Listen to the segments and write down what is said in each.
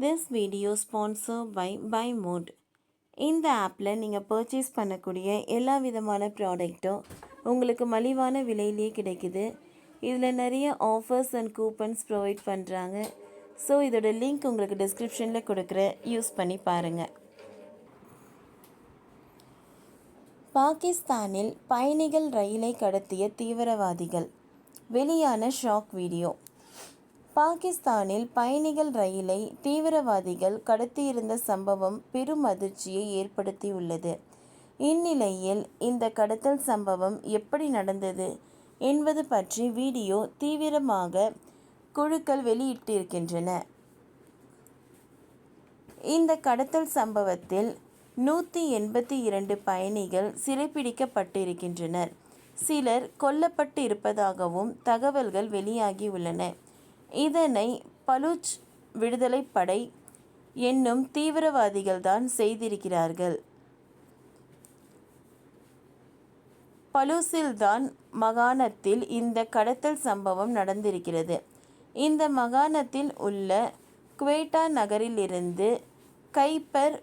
This video sponsored by BuyMode. இந்த ஆப்பில் நீங்கள் பர்ச்சேஸ் பண்ணக்கூடிய எல்லா விதமான ப்ராடக்ட்டும் உங்களுக்கு மலிவான விலையிலே கிடைக்குது. இதில் நிறைய ஆஃபர்ஸ் அண்ட் கூப்பன்ஸ் ப்ரொவைட் பண்ணுறாங்க. ஸோ இதோட லிங்க் உங்களுக்கு டிஸ்கிரிப்ஷனில் கொடுக்குறேன், யூஸ் பண்ணி பாருங்கள். பாகிஸ்தானில் பயணிகள் ரயிலை கடத்திய தீவிரவாதிகள். வெளியான ஷாக் வீடியோ. பாகிஸ்தானில் பயணிகள் ரயிலை தீவிரவாதிகள் கடத்தியிருந்த சம்பவம் பெரும் அதிர்ச்சியை ஏற்படுத்தியுள்ளது. இந்நிலையில் இந்த கடத்தல் சம்பவம் எப்படி நடந்தது என்பது பற்றி வீடியோ தீவிரமாக குழுக்கள் வெளியிட்டிருக்கின்றன. இந்த கடத்தல் சம்பவத்தில் 182 பயணிகள் சிறைப்பிடிக்கப்பட்டிருக்கின்றனர். சிலர் கொல்லப்பட்டு இருப்பதாகவும் தகவல்கள் வெளியாகியுள்ளன. இதனை பலூச் விடுதலைப் படை என்னும் தீவிரவாதிகள்தான் செய்திருக்கிறார்கள். பலூச்சிஸ்தான் மாகாணத்தில் இந்த கடத்தல் சம்பவம் நடந்திருக்கிறது. இந்த மாகாணத்தில் உள்ள குவேட்டா நகரிலிருந்து கைபர்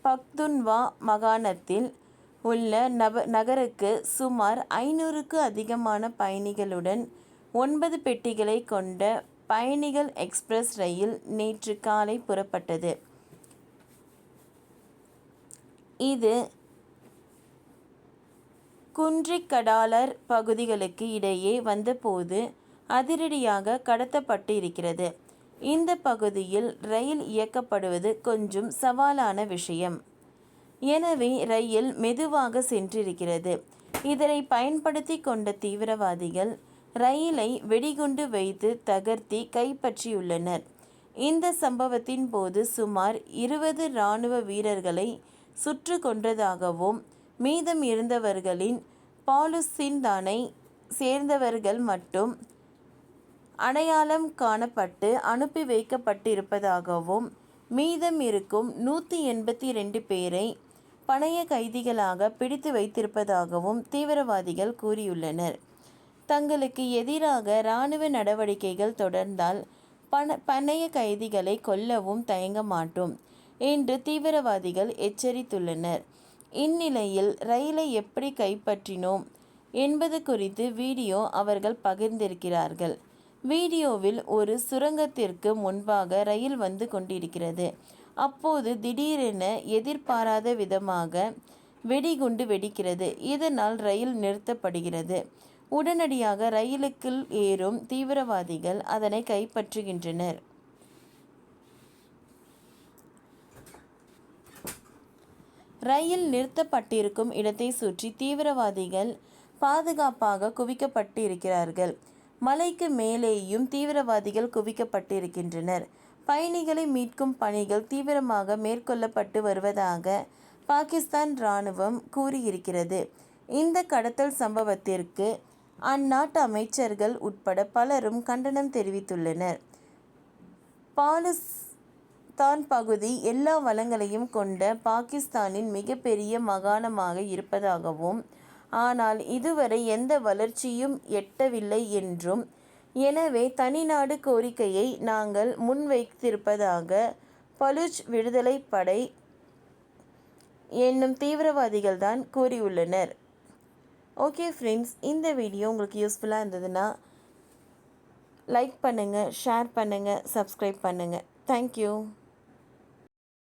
பக்துன்வா மாகாணத்தில் உள்ள நகருக்கு சுமார் 500க்கு அதிகமான பயணிகளுடன் 9 பெட்டிகளை கொண்ட பயணிகள் எக்ஸ்பிரஸ் ரயில் நேற்று காலை புறப்பட்டது. இது குன்றிக்கடாலர் பகுதிகளுக்கு இடையே வந்தபோது அதிரடியாக கடத்தப்பட்டு இருக்கிறது. இந்த பகுதியில் ரயில் இயக்கப்படுவது கொஞ்சம் சவாலான விஷயம். எனவே ரயில் மெதுவாக சென்றிருக்கிறது. இதனை பயன்படுத்தி கொண்ட தீவிரவாதிகள் ரயிலை வெடிகுண்டு வைத்து தகர்த்தி கைப்பற்றியுள்ளனர். இந்த சம்பவத்தின் போது சுமார் 20 இராணுவ வீரர்களை சுட்டு கொன்றதாகவும் மீதம் இருந்தவர்களின் பாலுச்சிஸ்தானை சேர்ந்தவர்கள் மட்டும் அடையாளம் காணப்பட்டு அனுப்பி வைக்கப்பட்டிருப்பதாகவும் மீதம் இருக்கும் 182 பேரை பணைய கைதிகளாக பிடித்து வைத்திருப்பதாகவும் தீவிரவாதிகள் கூறியுள்ளனர். தங்களுக்கு எதிராக இராணுவ நடவடிக்கைகள் தொடர்ந்தால் பணைய கைதிகளை கொல்லவும் தயங்க மாட்டோம் என்று தீவிரவாதிகள் எச்சரித்துள்ளனர். இந்நிலையில் ரயிலை எப்படி கைப்பற்றினோம் என்பது குறித்து வீடியோ அவர்கள் பகிர்ந்திருக்கிறார்கள். வீடியோவில் ஒரு சுரங்கத்திற்கு முன்பாக ரயில் வந்து கொண்டிருக்கிறது. அப்போது திடீரென எதிர்பாராத விதமாக வெடிகுண்டு வெடிக்கிறது. இதனால் ரயில் நிறுத்தப்படுகிறது. உடனடியாக ரயிலுக்குள் ஏறும் தீவிரவாதிகள் அதனை கைப்பற்றுகின்றனர். ரயில் நிறுத்தப்பட்டிருக்கும் இடத்தை சுற்றி தீவிரவாதிகள் பாதுகாப்பாக குவிக்கப்பட்டிருக்கிறார்கள். மலைக்கு மேலேயும் தீவிரவாதிகள் குவிக்கப்பட்டிருக்கின்றனர். பயணிகளை மீட்கும் பணிகள் தீவிரமாக மேற்கொள்ளப்பட்டு வருவதாக பாகிஸ்தான் இராணுவம் கூறியிருக்கிறது. இந்த கடத்தல் சம்பவத்திற்கு அந்நாட்டு அமைச்சர்கள் உட்பட பலரும் கண்டனம் தெரிவித்துள்ளனர். பாலுச்சிஸ்தான் பகுதி எல்லா வளங்களையும் கொண்ட பாகிஸ்தானின் மிகப்பெரிய மாகாணமாக இருப்பதாகவும் ஆனால் இதுவரை எந்த வளர்ச்சியும் எட்டவில்லை என்றும் எனவே தனிநாடு கோரிக்கையை நாங்கள் முன்வைத்திருப்பதாக பலூச் விடுதலைப் படை என்னும் தீவிரவாதிகள் தான் கூறியுள்ளனர். ஓகே ஃப்ரெண்ட்ஸ், இந்த வீடியோ உங்களுக்கு யூஸ்ஃபுல்லாக இருந்ததுன்னா லைக் பண்ணுங்கள், ஷேர் பண்ணுங்கள், சப்ஸ்கிரைப் பண்ணுங்கள். தேங்க்யூ.